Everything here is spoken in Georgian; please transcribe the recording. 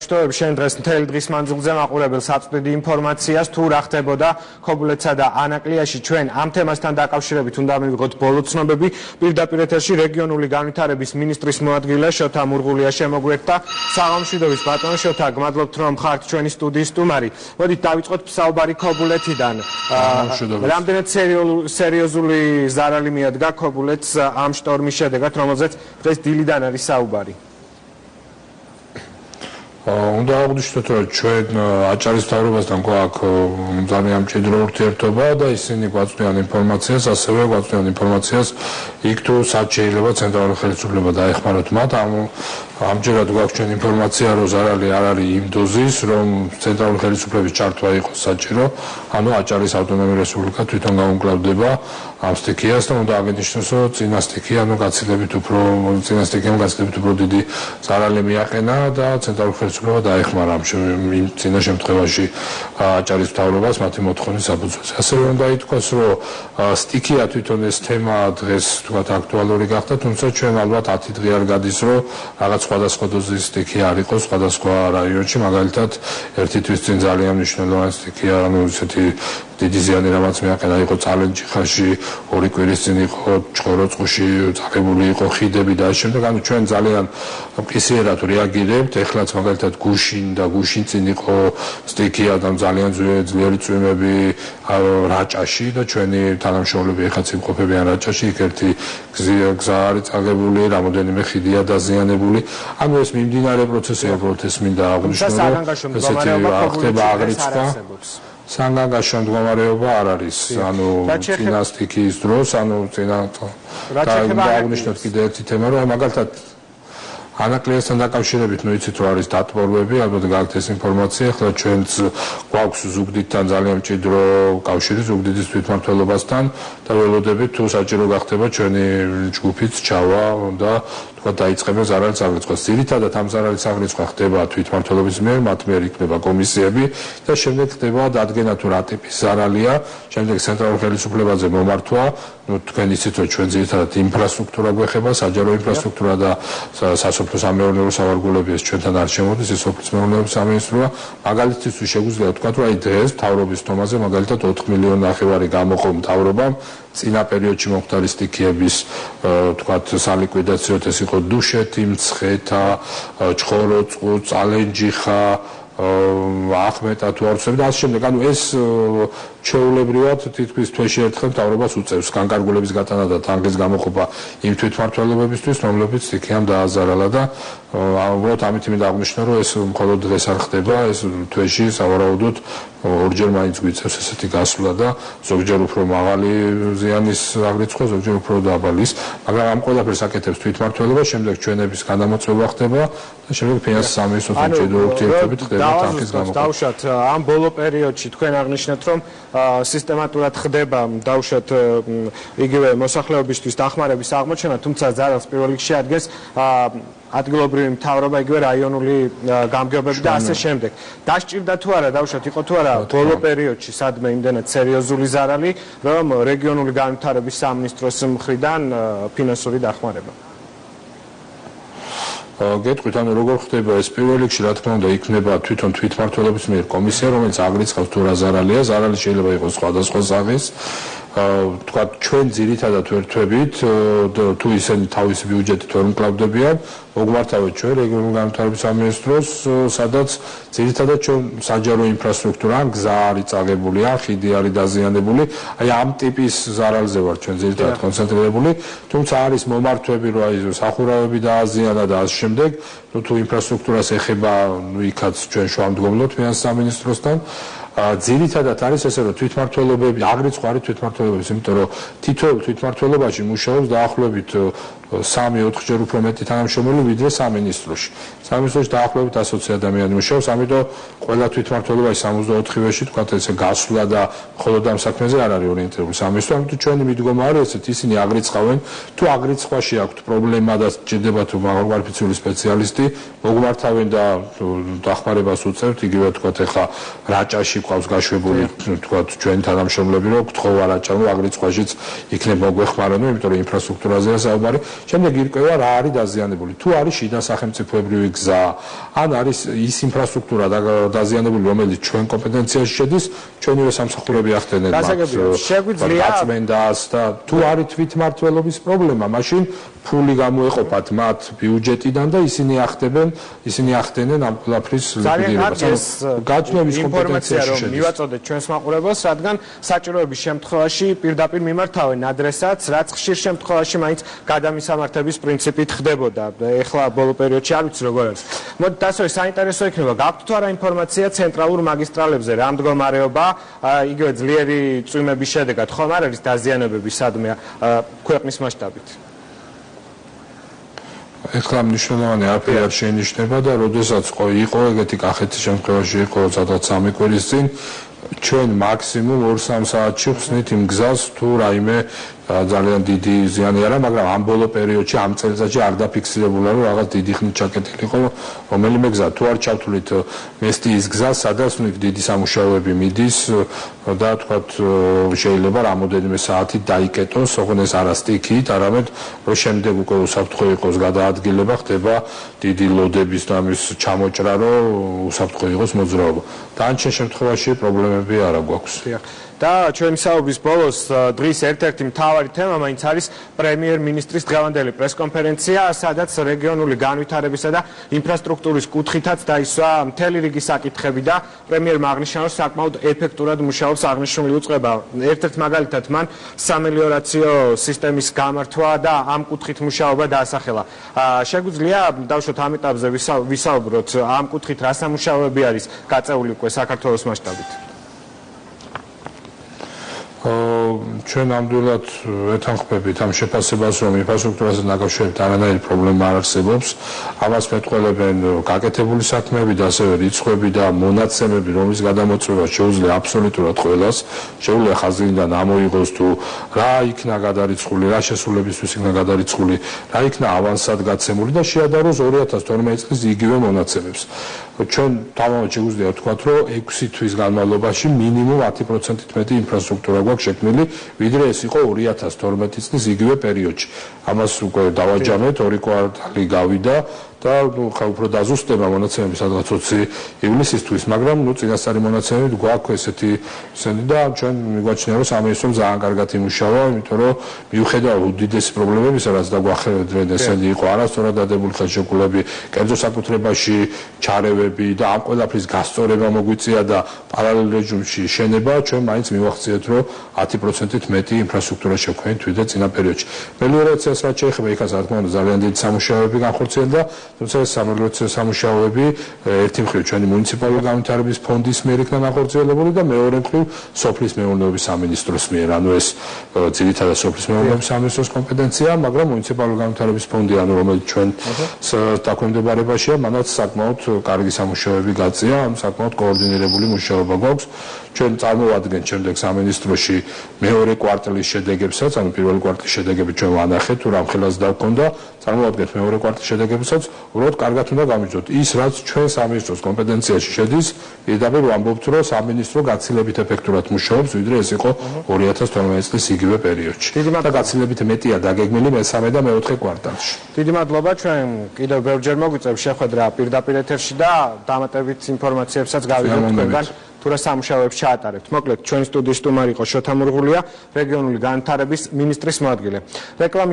შენ დღეს მთელი დღის მანძილზე მაყურებელს აწვდიდი ინფორმაციას თუ რა ხდებოდა ქობულეთსა და ანაკლიაში ჩვენ ამ თემასთან დაკავშირებით უნდა მივიღოთ ბოლო ცნობები პირდაპირ ეთერში რეგიონული განვითარების მინისტრის მოადგილე შოთა მურღულია შემოგვერთა საღამოშვიდობის ბატონ შოთა გმადლობთ რომ ხართ ჩვენი სტუდიის სტუმარი მოდით დავიწყოთ ფსაუბარი ქობულეთიდან რამდენად სერიოზული ზარალი მიადგა ქობულეთს ამ შტორმის შედეგად რომელზეც დღეს დილიდან არის საუბარი უნდა აღვნიშნოთ რომ ჩვენ აჭარის მთავრობასთან გვაქვს ძალიან მჭიდრო ურთიერთობა და ისინი გვაწვდიან ინფორმაციას, ასევე გვაწვდიან ინფორმაციას იქ თუ სად შეიძლება ცენტრალური ხელისუფლება დაეხმაროთ მათ ამჯერად გვაქვს ჩვენ ინფორმაცია რომ ზარალი არ არის იმ დოზის რომ ცენტრალური ხელისუფლების ჩართვა იყოს საჭირო ანუ აჭარის ავტონომიური რესპუბლიკა თვითონ გაუმკლავდება ამ სტიქიას და უნდა აღინიშნოს რომ წინა სტიქია ანუ გაცილებით უფრო დიდი ზარალი მიაყენა და ცენტრალური ხელისუფლება დაეხმარა ამ წინა შემთხვევაში აჭარის მთავრობას მათი მოთხოვნის საფუძველზე. ასევე უნდა ითქვას რომ სტიქია თვითონ ეს თემა დღეს თქვათ აქტუალური გახდა თუმცა ჩვენ ალბათ 10 დღე არ გადის რომ რაღაც სხვადასხვა დოზის სტიქია არ იყოს სხვადასხვა რაიონში მაგალითად ერთი თვის წინ ძალიან მნიშვნელოვანი სტიქია ანუ ისეთი დიდი ზიანი რამაც მიაყენა იყო წალენჯიხაში ორი კვირის წინ იყო ჭყოროწყუში წაღებული იყო ხიდები და ამ შემდეგ ანუ ჩვენ ძალიან მყისიერად რეაგირებთ ეხლაც მაგალითად გუშინ და გუშინ წინ იყო სტიქია და ძალიან ძლიერი წვიმები რაჭაში და ჩვენი თანამშრომლები ეხლაც იმყოფებიან რაჭაში იქ ერთი გზა არის წაღებული რამოდენიმე ხიდია დაზიანებული ანუ ეს მიმდინარე პროცესია უბრალოდ ეს მინდა აღვნიშნო რომ ესეთი ხდება აღრიცხვა სანგანგაშო მდგომარეობა არ არის ანუ წინა სტიქიის დროს ანუ წინა და აღვნიშნოთ კიდე ერთი თემა რომ მაგალითად ანაკლიასთან დაკავშირებით ნუ იცით რომ არის დატბორვები ალბათ გაქვთ ეს ინფორმაცია ახლა ჩვენც გვაქვს ზუგდიდთან ძალიან მჭიდრო კავშირი ზუგდიდის თვითმმართველობასთან და ველოდებით თუ საჭირო გახდება ჩვენი ჯგუფიც ჩავა და დაიწყება ზარალის აღრიცხვა. ძირითადად ამ ზარალის აღრიცხვა ხდება თვითმმართველობის მიერ, მათ მიერ იქნება კომისიები და შემდეგ ხდება დადგენა თუ რა ტიპის ზარალია, შემდეგ ცენტრალურ ხელისუფლებაზე მომართვა, ну თქვენ იცით რომ ჩვენ ძირითადად ინფრასტრუქტურა გვეხება, საჯარო ინფრასტრუქტურა და სასოფლო-სამეურნეო სავარგულები ეს ჩვენთან არ შემოდის, ეს სოფლის-მეურნეობის სამინისტროა. მაგალითისთვის შეგვიძლია ვთქვა რომ აი დღეს მთავრობის თომაზე მაგალითად 4 მილიონი ნახევარი გამოყო მთავრობამ წინა პერიოდში მომხდარი სტიქიების თქვათ სალიკვიდაციოდ ეს იყო დუშეთი, მცხეთა, ჭყოროწყუ, წალენჯიხა, ახმეტა თუ არ ვცდები და ამ შემდეგ ანუ ეს ჩვეულებრივად თითქმის თვეში ერთხელ მთავრობას უწევს განკარგულების გატანა და თანგის გამოყოფა იმ თვითმმართველობებისთვის, რომლებიც სტიქიამ დააზარალა და უბრალოდ ამით მინდა აღვნიშნო რომ ეს მხოლოდ დღეს არ ხდება, ეს თვეში სავარაუდოდ ორჯერ მაინც გვიწევს ესეთი გასვლა და ზოგჯერ უფრო მაღალი ზიანის აღრიცხვა, ზოგჯერ უფრო დაბალის, მაგრამ ამ ყველაფერს აკეთებს თვითმმართველობა, შემდეგ ჩვენების გადამოწვევა ხდება და შემდეგ ფინანსის სამინისტროსთან მჭიდრო ურთიერთობით ხდება თანგის გამოყოფა. დავუშვათ ამ ბოლო პერიოდში თქვენ აღნიშნეთ რომ სისტემატურად ხდება დავუშვათ იგივე მოსახლეობისთვის დახმარების აღმოჩენა, თუმცა ზარალს პირველ რიგში ადგენს ადგილობრივი მთავრობა, იგივე რაიონული გამგეობები და ასე შემდეგ. დასჭირდა თუ არა, დავუშვათ იყო თუ არა ბოლო პერიოდში სადმე იმდენად სერიოზული ზარალი, რომ რეგიონული განვითარების სამინისტროს მხრიდან ფინანსური დახმარება. გეტყვით ანუ როგორ ხდება ეს პირველ რიგში რა თქმა უნდა იქნება თვითონ თვითმმართველობის მიერ კომისია რომელიც აღრიცხავს თუ რა ზარალია ზარალი შეიძლება იყოს სხვადასხვა ზაღის თქვა ჩვენ ძირითადად ვერთვებით თუ ისინი თავისი ბიუჯეტით ვერ მკლავდებიან მოგმართავეთ ჩვენ რეგიონული განვითარების სამინისტროს სადაც ძირითადად ჩვენ საჯარო ინფრასტრუქტურა გზა არის წაღებული ან ხიდი არის დაზიანებული აი ამ ტიპის ზარალზე ვარ ჩვენ ძირითადად კონცენტრირებული თუმცა არის მომართვები რომ აი სახურავები დააზიანა და ამ შემდეგ თუ ინფრასტრუქტურას ეხება ნუ იქაც ჩვენ შუამდგომლობთ ფინანსის სამინისტროსთან ძირითადად არის ესე რომ თვითმმართველობები აღრიცხვა არის თვითმმართველობების იმიტომ რომ თითოეულ თვითმმართველობაში მუშაობს დაახლოებით 3-4 ჯერ უფრო მეტი თანამშრომელი ვიდრე სამინისტროში. სამინისტროში დაახლოებით 120 ადამიანი მუშაობს, ამიტომ ყველა თვითმმართველობაში 64-ვეში თქვა ესე გასვლა და მხოლოდ ამ საქმეზე არ არის ორიენტირებული სამინისტრო, ამიტომ ჩვენი მიდგომა არის ესეთ ისინი აღრიცხავენ, თუ აღრიცხვაში აქვთ პრობლემა და ჭირდება თუ მაღალკვალიფიციური სპეციალისტი, მოგმართავენ და დახმარებას უწევთ, იგივე თქვა ეხა რაჭაში ყავს გაშვებული თქვათ ჩვენი თანამშრომლები რომ გთხოვ არ აჭამო აგრეთ სხვაშიც იქნებ მოგვეხმარებო იმიტომ რომ ინფრასტრუქტურაზეა საუბარი შემდეგ ირკვევა რა არის დაზიანებული თუ არის შიდა სახელმწიფოებრივი გზა ან არის ის ინფრასტრუქტურა დაზიანებული რომელიც ჩვენ კომპეტენციაში შედის ჩვენივე სამსახურები ახდენენ გაწმენდას და თუ არის თვითმმართველობის პრობლემა მაშინ ფული გამოეყოფათ მათ ბიუჯეტიდან და ისინი ახდენენ ამ ყველაფრის ლიკვიდირებას. გაჩნევის კომპეტენციაში შედის. მივაწოდეთ ჩვენს მაყურებელს, რადგან საჭიროების შემთხვევაში პირდაპირ მიმართავენ ადრესატს, რაც ხშირ შემთხვევაში მაინც გადამისამართების პრინციპით ხდებოდა. ეხლა ბოლო პერიოდში არ ვიცი როგორ არის. მოდით დასვე საინტერესო იქნება, გაქვთ თუ არა ინფორმაცია ცენტრალურ მაგისტრალებზე რა მდგომარეობა, იგივე ძლიერი წვიმების შედეგად ხომ არ არის დაზიანებები სადმე ქვეყნის მასშტაბით? ეხლა მნიშვნელოვანი არაფერი არ შეინიშნება და როდესაც იყო ეგეთი კახეთის შემთხვევაში იყო სადღაც 3 კვირის წინ ჩვენ მაქსიმუმ 2-3 საათში ხსნით იმ გზას თუ რაიმე ძალიან დიდი ზიანი არა, მაგრამ ამ ბოლო პერიოდში ამ წელიწადში არ დაფიქსირებულა რომ რაღაც დიდი ხნით ჩაკეტილი იყო რომელიმე გზა. თუ არ ჩავთვლით მესტიის გზა, სადაც დიდი სამუშაოები მიდის და თქვათ შეიძლება რამოდენიმე საათი დაიკეტოს, ოღონდ ეს არა სტიქით, არამედ რომ შემდეგ უკვე უსაფრთხო იყოს გადაადგილება, ხდება დიდი ლოდების და ამის ჩამოჭრა, რომ უსაფრთხო იყოს მოძრაობა. დანარჩენ შემთხვევაში პრობლემები არ აქვს. და ჩვენი საუბრის ბოლოს დღის ერთ-ერთი მთავარი თემა მაინც არის პრემიერ-მინისტრის დღევანდელი პრესკონფერენცია, სადაც რეგიონული განვითარებისა და ინფრასტრუქტურის კუთხითაც დაისვა მთელი რიგი საკითხები და პრემიერმა აღნიშნა, რომ საკმაოდ ეფექტურად მუშაობს აღნიშნული უწყება. ერთ-ერთ მაგალითად მან სამელიორაციო სისტემის გამართვა და ამ კუთხით მუშაობა დაასახელა. შეგვიძლია დავუშვათ ამ ეტაპზე ვისაუბროთ ამ კუთხით რა სამუშაოები არის გაწეული უკვე საქართველოს მასშტაბით? ჩვენ ნამდვილად ვეთანხმებით ამ შეფასებას, რომ ინფრასტრუქტურასთან დაკავშირებით არანაირი პრობლემა არ არსებობს. ამას მეტყველებენ გაკეთებული საქმეები და ასევე რიცხვები და მონაცემები, რომლის გადამოწმება შეუძლია აბსოლუტურად ყველას. შეუძლია ხაზინიდან ამოიღოს თუ რა იქნა გადარიცხული, რა შესრულებისთვის იქნა გადარიცხული, რა იქნა ავანსად გაცემული და შეადაროს 2012 წლის იგივე მონაცემებს. ჩვენ თავად შეგვიძლია ვთქვათ, რომ 6 თვის განმავლობაში მინიმუმ 10%-ით მეტი ინფრასტრუქტურა გვაქვს შექმნილი, ვიდრე ეს იყო 2012 წლის იგივე პერიოდში. ამას უკვე დავაჯამეთ, 2 კვარტალი გავიდა და ხა უფრო დაზუსტება მონაცემები სადღაც 20 ივლისისთვის, მაგრამ წინასწარი მონაცემები გვაქვს ესეთი და ჩვენ მიგვაჩნია, რომ სამინისტრომ ძალიან კარგად იმუშავა, იმიტომ რომ მიუხედავად უდიდესი პრობლემებისა, რაც დაგვახვედრეთ, ესენი იყო არასწორად დადებული ხელშეკრულებები, კერძო საკუთრებაში ჩარევები და ამ ყველაფრის გასწორება მოგვიწია და პარალელ რეჟიმში შენება, ჩვენ მაინც მივახციეთ, რომ 10%-ით მეტი ინფრასტრუქტურა შევქმნით ვიდრე წინა პერიოდში. მელიორაციას რაც შეეხება, იქაც რა თქმა უნდა ძალიან დიდი სამუშაოები განხორციელდა. თუმცა ეს სამელიორაციო სამუშაოები ერთი მხრივ ჩვენი მუნიციპალური განვითარების ფონდის მიერ იქნა განხორციელებული და მეორე მხრივ სოფლის მეურნეობის სამინისტროს მიერ. ანუ ეს ძირითადად სოფლის მეურნეობის სამინისტროს კომპეტენციაა, მაგრამ მუნიციპალური განვითარების ფონდი, ანუ რომელიც ჩვენ დაქვემდებარებაშია, მანაც საკმაოდ კარგი სამუშაოები გაწია, საკმაოდ კოორდინირებული მუშაობა გვაქვს. ჩვენ წარმოვადგენთ შემდეგ სამინისტროში მეორე კვარტლის შედეგებსაც, ანუ პირველი კვარტლის შედეგები ჩვენ ვანახეთ, თუ რამ ხელას დაგვქონდა, წარმოვადგენთ მეორე კვარტლის შედეგებსაც, უბრალოდ კარგად უნდა გამიჯდოთ. ის რაც ჩვენ სამინისტროს კომპეტენციაში შედის, პირდაპირ ვამბობთ, რომ სამინისტრო გაცილებით ეფექტურად მუშაობს, ვიდრე ეს იყო 2012 წლის იგივე პერიოდში. და გაცილებით მეტია დაგეგმილი მესამე და მეოთხე კვარტალში. დიდი მადლობა, ჩვენ კიდევ ბევრჯერ მოგვიწევს შეხვედრა პირდაპირ ეთერში და დამატებით ინფორმაციებსაც გავიგებთ თქვენგან. თუ რა სამუშაოებს ჩაატარებთ. მოკლედ, ჩვენი სტუდიის სტუმარი იყო შოთა მურღულია, რეგიონული განვითარების მინისტრის მოადგილე. რეკლამის